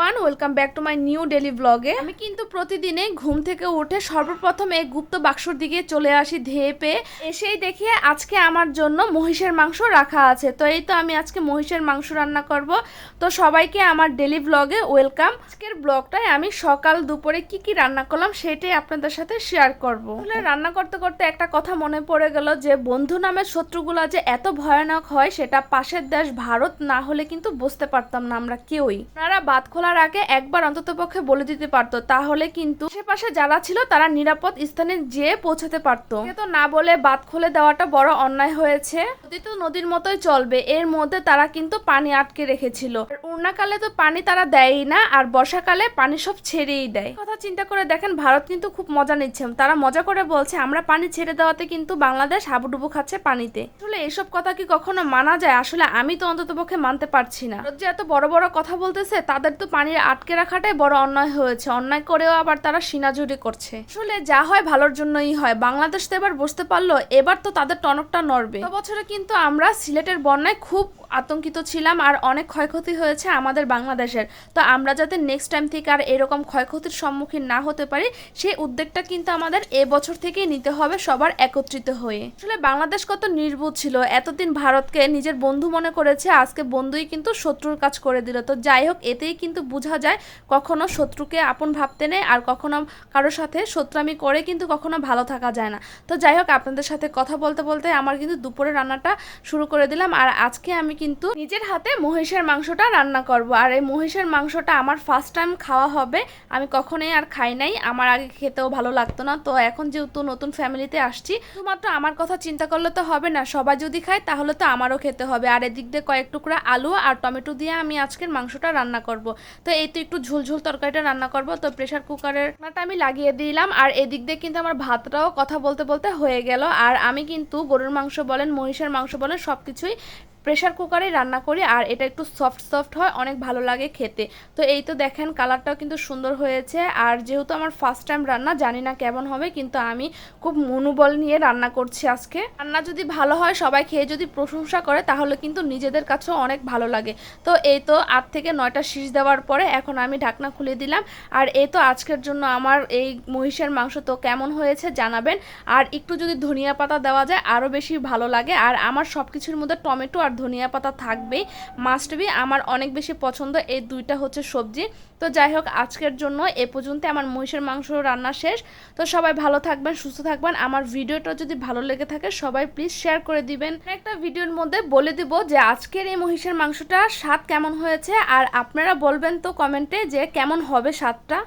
Everyone, welcome back to my new daily ব্লগে। আমি কিন্তু প্রতিদিনে ঘুম থেকে উঠে সর্বপ্রথম এই গুপ্ত বাক্সর দিকে চলে আসি ধেয়ে পেয়ে। এসেই দেখি আজকে আমার জন্য মহিষের মাংস রাখা আছে। তো এই তো আমি আজকে মহিষের মাংস রান্না করব। তো সবাইকে আমার ডেলি ব্লগে ওয়েলকাম। আজকের ব্লগটায় আমি সকাল দুপুরে কি কি রান্না করলাম সেটাই আপনাদের সাথে শেয়ার করব। রান্না করতে করতে একটা কথা মনে পড়ে গেল যে বন্ধু নামের শত্রুগুলা যে এত ভয়ানক হয় সেটা পাশের দেশ ভারত না হলে কিন্তু বুঝতে পারতাম না আমরা কেউই। ওনারা বাদ খোলার আগে একবার অন্ততপক্ষে বলে দিতে পারতো, তাহলে কিন্তু আশেপাশে যারা ছিল তারা নিরাপদ স্থানে যেয়ে পৌঁছাতে পারতো। তো না বলে বাদ খুলে দেওয়াটা বড় অন্যায় হয়েছে। নদী তো নদীর মতোই চলবে, এর মধ্যে তারা কিন্তু পানি আটকে রেখেছিল। উন্নাকালে তো পানি তারা দেয়ই না, আর বর্ষাকালে পানি সব ছেড়েই দেয়। কথা চিন্তা করে দেখেন, ভারত কিন্তু খুব মজা নিচ্ছে। তারা মজা করে বলছে আমরা পানি ছেড়ে দেওয়াতে কিন্তু বাংলাদেশ হাবুডুবু খাচ্ছে পানিতে। আসলে এসব কথা কি কখনো মানা যায়? আসলে আমি তো অন্ততপক্ষে মানতে পারছি না। যে এত বড় বড় কথা বলতেছে, তাদের তো পানির আটকে রাখাটাই বড় অন্যায় হয়েছে। অন্যায় করেও আবার তারা সিনাজুরি করছে। আসলে যা হয় ভালোর জন্যই হয়। বাংলাদেশ তো এবার বুঝতে পারলো, এবার তো তাদের টনকটা নড়বে। গত বছরে কিন্তু আমরা সিলেটের বন্যায় খুব আতঙ্কিত ছিলাম আর অনেক ক্ষয়ক্ষতি হয়েছে আমাদের বাংলাদেশের। তো আমরা যাতে নেক্সট টাইম থেকে আর এরকম ক্ষয়ক্ষতির সম্মুখীন না হতে পারি, সেই উদ্যোগটা কিন্তু আমাদের এবছর থেকেই নিতে হবে, সবার একত্রিত হয়ে। আসলে বাংলাদেশ কত নির্বোধ ছিল, এতদিন ভারতকে নিজের বন্ধু মনে করেছে, আজকে বন্ধুই কিন্তু শত্রুর কাজ করে দিল। তো যাই হোক, এতেই কিন্তু বোঝা যায় কখনো শত্রুকে আপন ভাবতে নেই, আর কখনো কারোর সাথে শত্রুমি করে কিন্তু কখনো ভালো থাকা যায় না। তো যাই হোক, আপনাদের সাথে কথা বলতে বলতে আমার কিন্তু দুপুরে রান্নাটা শুরু করে দিলাম। আর আজকে আমি কিন্তু নিজের হাতে মহিষের মাংসটা রান্না করব। আর এই মহিষের মাংসটা আমার ফার্স্ট টাইম খাওয়া হবে। আমি কখনোই আর খাই নাই, আমার আগে খেতেও ভালো লাগতো না। তো এখন যেহেতু নতুন ফ্যামিলিতে আসছি, শুধুমাত্র আমার কথা চিন্তা করলে তো হবে না, সবাই যদি খায় তাহলে তো আমারও খেতে হবে। আর এদিক দিয়ে কয়েক টুকরা আলু আর টমেটো দিয়ে আমি আজকের মাংসটা রান্না করব। তো এই তো একটু ঝুলঝুল তরকারিটা রান্না করব। তো প্রেশার কুকারের রান্নাটা আমি লাগিয়ে দিলাম। আর এদিক দিয়ে কিন্তু আমার ভাতটাও কথা বলতে বলতে হয়ে গেল। আর আমি কিন্তু গরুর মাংস বলেন, মহিষের মাংস বলেন, সব কিছুই প্রেশার কুকারে রান্না করি। আর এটা একটু সফট সফট হয়, অনেক ভালো লাগে খেতে। তো এই তো দেখেন, কালারটাও কিন্তু সুন্দর হয়েছে। আর যেহেতু আমার ফার্স্ট টাইম রান্না, জানি না কেমন হবে, কিন্তু আমি খুব মনোবল নিয়ে রান্না করছি আজকে। রান্না যদি ভালো হয়, সবাই খেয়ে যদি প্রশংসা করে, তাহলে কিন্তু নিজেদের কাছেও অনেক ভালো লাগে। তো এই তো 8 থেকে 9টা শীষ দেওয়ার পরে এখন আমি ঢাকনা খুলে দিলাম। আর এই তো আজকের জন্য আমার এই মহিষের মাংস তো কেমন হয়েছে জানাবেন। আর একটু যদি ধনিয়া পাতা দেওয়া যায় আরও বেশি ভালো লাগে। আর আমার সব কিছুর মধ্যে টমেটো আর ধনিয়া পাতা থাকবেই, মাস্ট বি। আমার অনেক বেশি পছন্দ এই দুইটা হচ্ছে সবজি। তো যাই হোক, আজকের জন্য এ পর্যন্ত আমার মহিষের মাংস রান্না শেষ। তো সবাই ভালো থাকবেন, সুস্থ থাকবেন। আমার ভিডিওটা যদি ভালো লেগে থাকে সবাই প্লিজ শেয়ার করে দিবেন। একটা ভিডিওর মধ্যে বলে দিব যে আজকের এই মহিষের মাংসটা স্বাদ কেমন হয়েছে, আর আপনারা বলবেন তো কমেন্টে যে কেমন হবে স্বাদটা।